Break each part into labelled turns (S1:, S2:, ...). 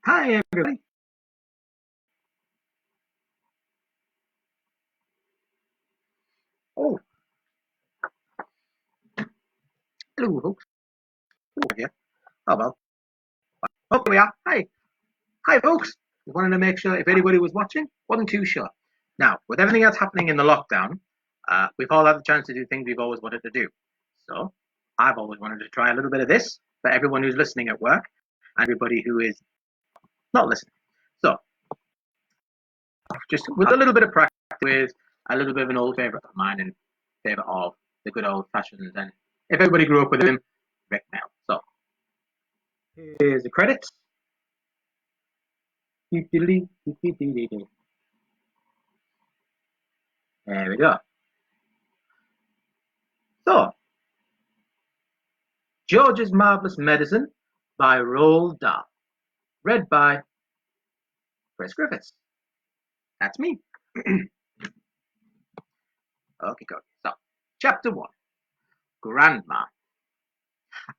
S1: Hi, everybody. Oh, hello, folks. Oh, yeah. Oh, well. Oh, here we are. Hi. Hi, folks. Just wanted to make sure if anybody was watching, wasn't too sure. Now, with everything that's happening in the lockdown, we've all had the chance to do things we've always wanted to do. So, I've always wanted to try a little bit of this for everyone who's listening at work and everybody who is not listening. So, just with a little bit of practice, with a little bit of an old favourite of mine and favourite of the good old fashions, and if everybody grew up with him, Rick Mail. So, here's the credits. There we go. So, George's Marvellous Medicine by Roald Dahl. Read by Chris Griffiths. That's me. Okay, go. So, Chapter 1. Grandma.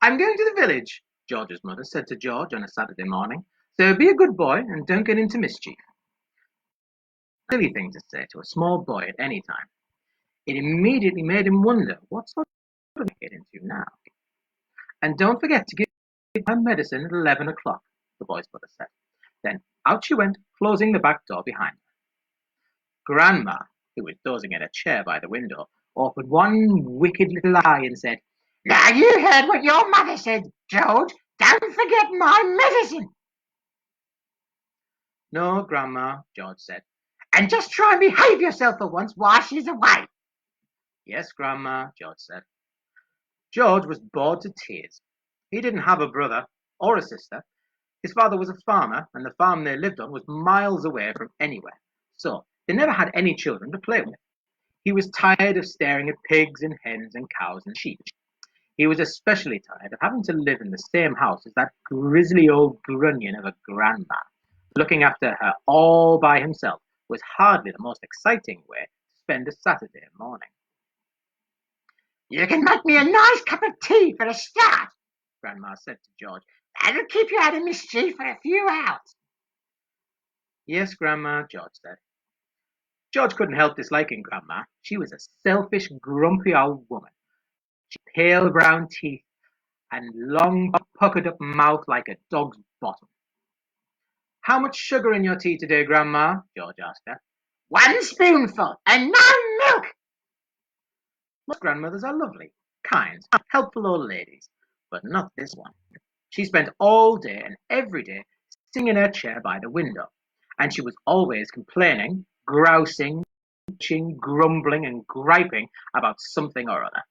S1: I'm going to the village, George's mother said to George on a Saturday morning. So be a good boy and don't get into mischief. A silly thing to say to a small boy at any time. It immediately made him wonder what sort of get into now. And don't forget to give my medicine at 11 o'clock, the boy's mother said. Then out she went, closing the back door behind her. Grandma, who was dozing in a chair by the window, opened one wicked little eye and said, Now you heard what your mother said, George. Don't forget my medicine. No, Grandma, George said. And just try and behave yourself for once while she's away. Yes, Grandma, George said. George was bored to tears. He didn't have a brother or a sister. His father was a farmer, and the farm they lived on was miles away from anywhere, so they never had any children to play with. He was tired of staring at pigs and hens and cows and sheep. He was especially tired of having to live in the same house as that grisly old grunion of a grandma. Looking after her all by himself was hardly the most exciting way to spend a Saturday morning. You can make me a nice cup of tea for a start, Grandma said to George. That'll keep you out of mischief for a few hours. Yes, Grandma, George said. George couldn't help disliking Grandma. She was a selfish, grumpy old woman. She had pale brown teeth and long, puckered up mouth like a dog's bottom. How much sugar in your tea today, Grandma? George asked her. 1 spoonful and no milk. Most grandmothers are lovely, kind, helpful old ladies, but not this one. She spent all day and every day sitting in her chair by the window, and she was always complaining, grousing, bitching, grumbling, and griping about something or other.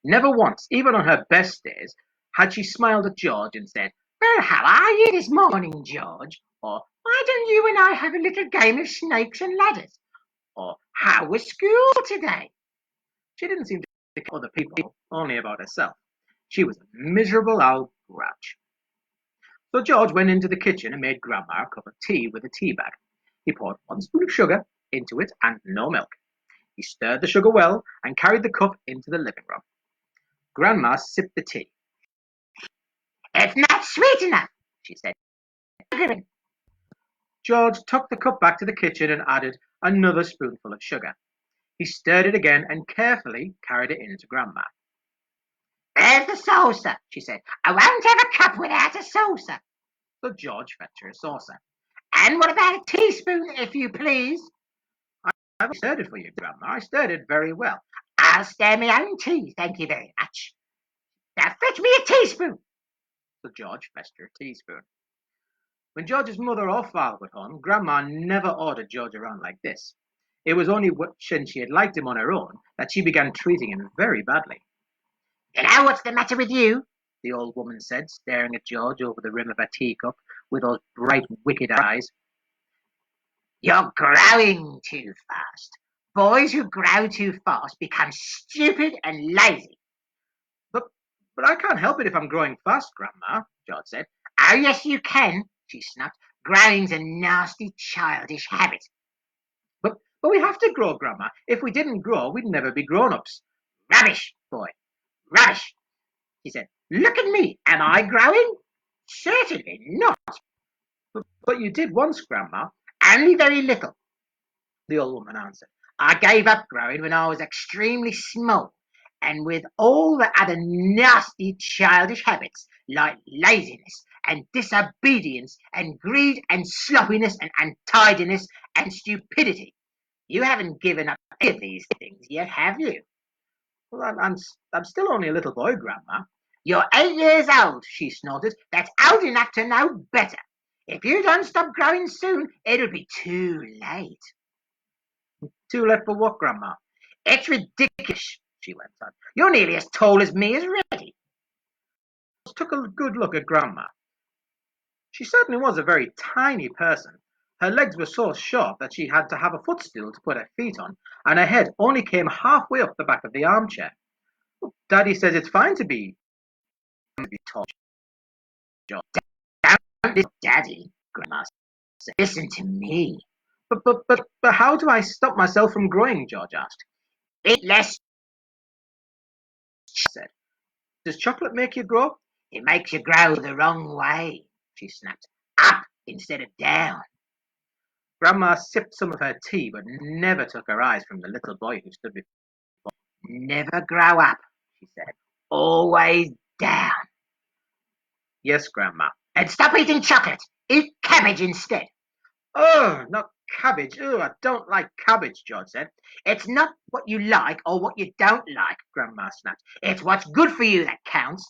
S1: Never once, even on her best days, had she smiled at George and said, Well, how are you this morning, George? Or, Why don't you and I have a little game of snakes and ladders? Or, How was school today? She didn't seem to think of other people, only about herself. She was a miserable old grouch. So George went into the kitchen and made Grandma a cup of tea with a tea bag. He poured 1 spoon of sugar into it and no milk. He stirred the sugar well and carried the cup into the living room. Grandma sipped the tea. It's not sweet enough, she said. George took the cup back to the kitchen and added another spoonful of sugar. He stirred it again and carefully carried it in to Grandma. There's the saucer, she said. I won't have a cup without a saucer. So George fetched her a saucer. And what about a teaspoon, if you please? I've stirred it for you, Grandma. I stirred it very well. I'll stir my own tea, thank you very much. Now fetch me a teaspoon. So George fetched her a teaspoon. When George's mother or father were home, Grandma never ordered George around like this. It was only when she had liked him on her own that she began treating him very badly. You know what's the matter with you? The old woman said, staring at George over the rim of her teacup with those bright, wicked eyes. You're growing too fast. Boys who grow too fast become stupid and lazy. But I can't help it if I'm growing fast, Grandma, George said. Oh, yes, you can, she snapped. Growing's a nasty, childish habit. But we have to grow, Grandma. If we didn't grow, we'd never be grown-ups. Rubbish, boy, rubbish, he said. Look at me. Am I growing? Certainly not. But you did once, Grandma. Only very little, the old woman answered. I gave up growing when I was extremely small, and with all the other nasty childish habits like laziness and disobedience and greed and sloppiness and untidiness and stupidity. You haven't given up any of these things yet, have you? Well, I'm still only a little boy, Grandma. You're 8 years old, she snorted. That's old enough to know better. If you don't stop growing soon, it'll be too late. Too late for what, Grandma? It's ridiculous, she went on. You're nearly as tall as me as Reddy. Took a good look at Grandma. She certainly was a very tiny person. Her legs were so short that she had to have a footstool to put her feet on, and her head only came halfway up the back of the armchair. Daddy says it's fine to be tall. Don't listen, Daddy, Grandma said. Listen to me. But how do I stop myself from growing? George asked. Eat less, she said. Does chocolate make you grow? It makes you grow the wrong way, she snapped. Up instead of down. Grandma sipped some of her tea, but never took her eyes from the little boy who stood before her. Never grow up, she said. Always down. Yes, Grandma. And stop eating chocolate. Eat cabbage instead. Oh, not cabbage. Oh, I don't like cabbage, George said. It's not what you like or what you don't like, Grandma snapped. It's what's good for you that counts.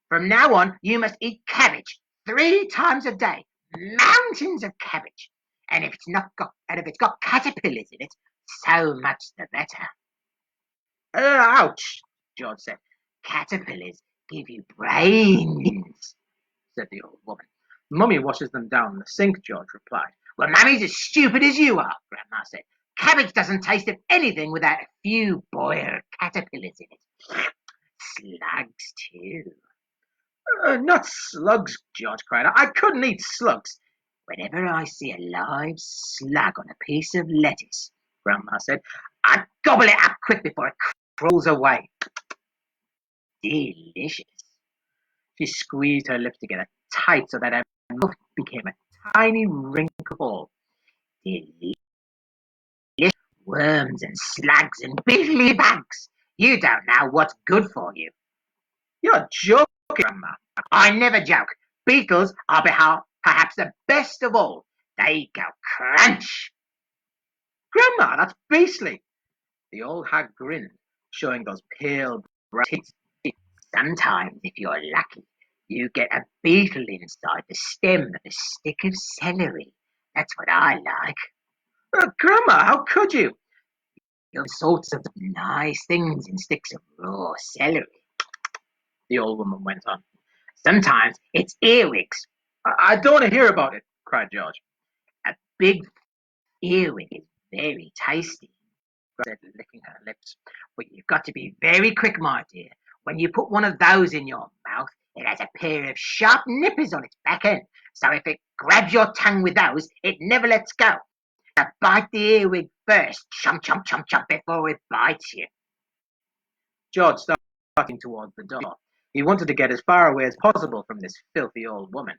S1: From now on, you must eat cabbage 3 times a day. Mountains of cabbage. And if it's got caterpillars in it, so much the better. Ouch, George said. Caterpillars give you brains, said the old woman. Mummy washes them down in the sink, George replied. Well, Mummy's as stupid as you are, Grandma said. Cabbage doesn't taste of anything without a few boiled caterpillars in it. Slugs, too. Not slugs, George cried. I couldn't eat slugs. Whenever I see a live slug on a piece of lettuce, Grandma said, I gobble it up quick before it crawls away. Delicious. She squeezed her lips together tight so that her mouth became a tiny wrinkle ball. Delicious. Worms and slugs and beetly bugs. You don't know what's good for you. You're joking, Grandma. I never joke. Beetles are perhaps the best of all. They go crunch. Grandma, that's beastly. The old hag grinned, showing those pale bright teeth. Sometimes, if you're lucky, you get a beetle inside the stem of a stick of celery. That's what I like. Grandma, how could you? All sorts of nice things in sticks of raw celery, the old woman went on. Sometimes it's earwigs. I don't want to hear about it, cried George. A big earwig is very tasty, said, licking her lips. But you've got to be very quick, my dear. When you put one of those in your mouth, it has a pair of sharp nippers on its back end. So if it grabs your tongue with those, it never lets go. Now bite the earwig first, chomp, chomp, chomp, chomp, before it bites you. George started towards the door. He wanted to get as far away as possible from this filthy old woman.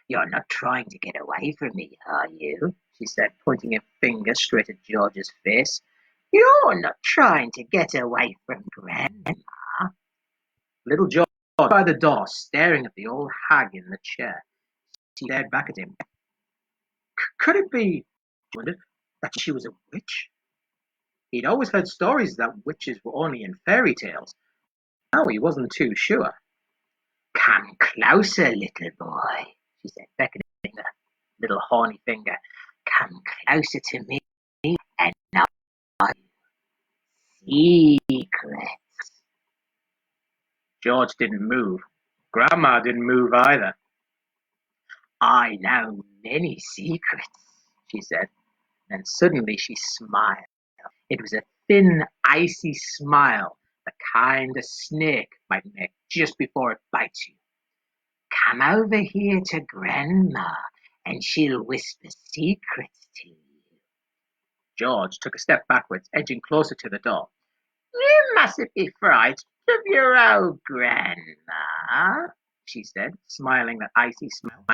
S1: You're not trying to get away from me, are you? She said, pointing a finger straight at George's face. You're not trying to get away from Grandma. Little George by the door, staring at the old hag in the chair. She stared back at him. Could it be, he wondered, that she was a witch? He'd always heard stories that witches were only in fairy tales. Now he wasn't too sure. Come closer, little boy, she said, beckoning a little horny finger. Come closer to me, and I'll secrets. George didn't move. Grandma didn't move either. I know many secrets, she said, and suddenly she smiled. It was a thin, icy smile, the kind a snake might make just before it bites you. Come over here to Grandma, and she'll whisper secrets to you. George took a step backwards, edging closer to the door. You mustn't be frightened of your old Grandma, she said, smiling that icy smile.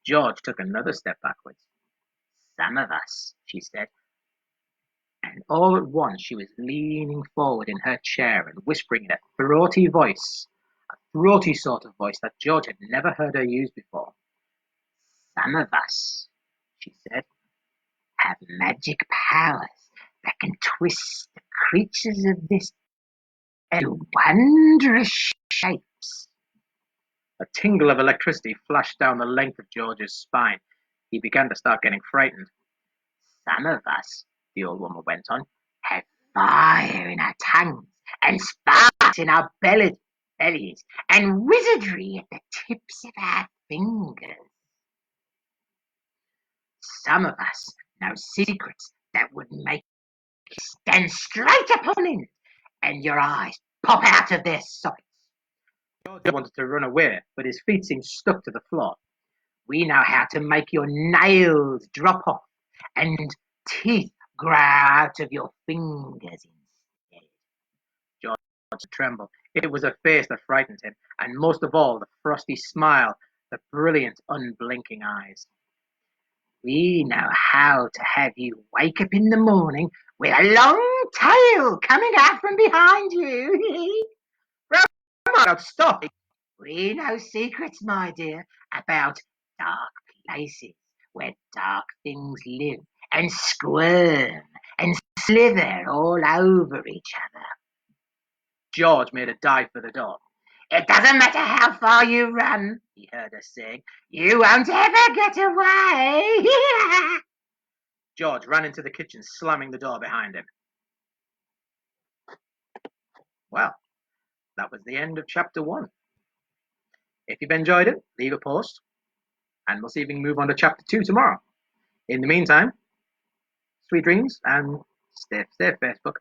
S1: George took another step backwards. "Some of us," she said, and all at once she was leaning forward in her chair and whispering in a throaty sort of voice that George had never heard her use before. "Some of us," she said, "have magic powers that can twist the creatures of this into wondrous shapes." A tingle of electricity flashed down the length of George's spine. He began to start getting frightened. "Some of us," the old woman went on, "have fire in our tongues, and sparks in our bellies, and wizardry at the tips of our fingers. Some of us know secrets that would make you stand straight upon end, and your eyes pop out of their sockets." George wanted to run away, but his feet seemed stuck to the floor. "We know how to make your nails drop off and teeth grow out of your fingers instead." George trembled. It was her face that frightened him, and most of all the frosty smile, the brilliant, unblinking eyes. "We know how to have you wake up in the morning with a long tail coming out from behind you." "Grandma, stop!" "We know secrets, my dear, about dark places where dark things live and squirm and slither all over each other." George made a dive for the door. "It doesn't matter how far you run," he heard her saying. "You won't ever get away." George ran into the kitchen, slamming the door behind him. Well, that was the end of chapter 1. If you've enjoyed it, leave a post, and we'll see if we can move on to chapter 2 tomorrow. In the meantime, sweet dreams and stay safe, Facebook.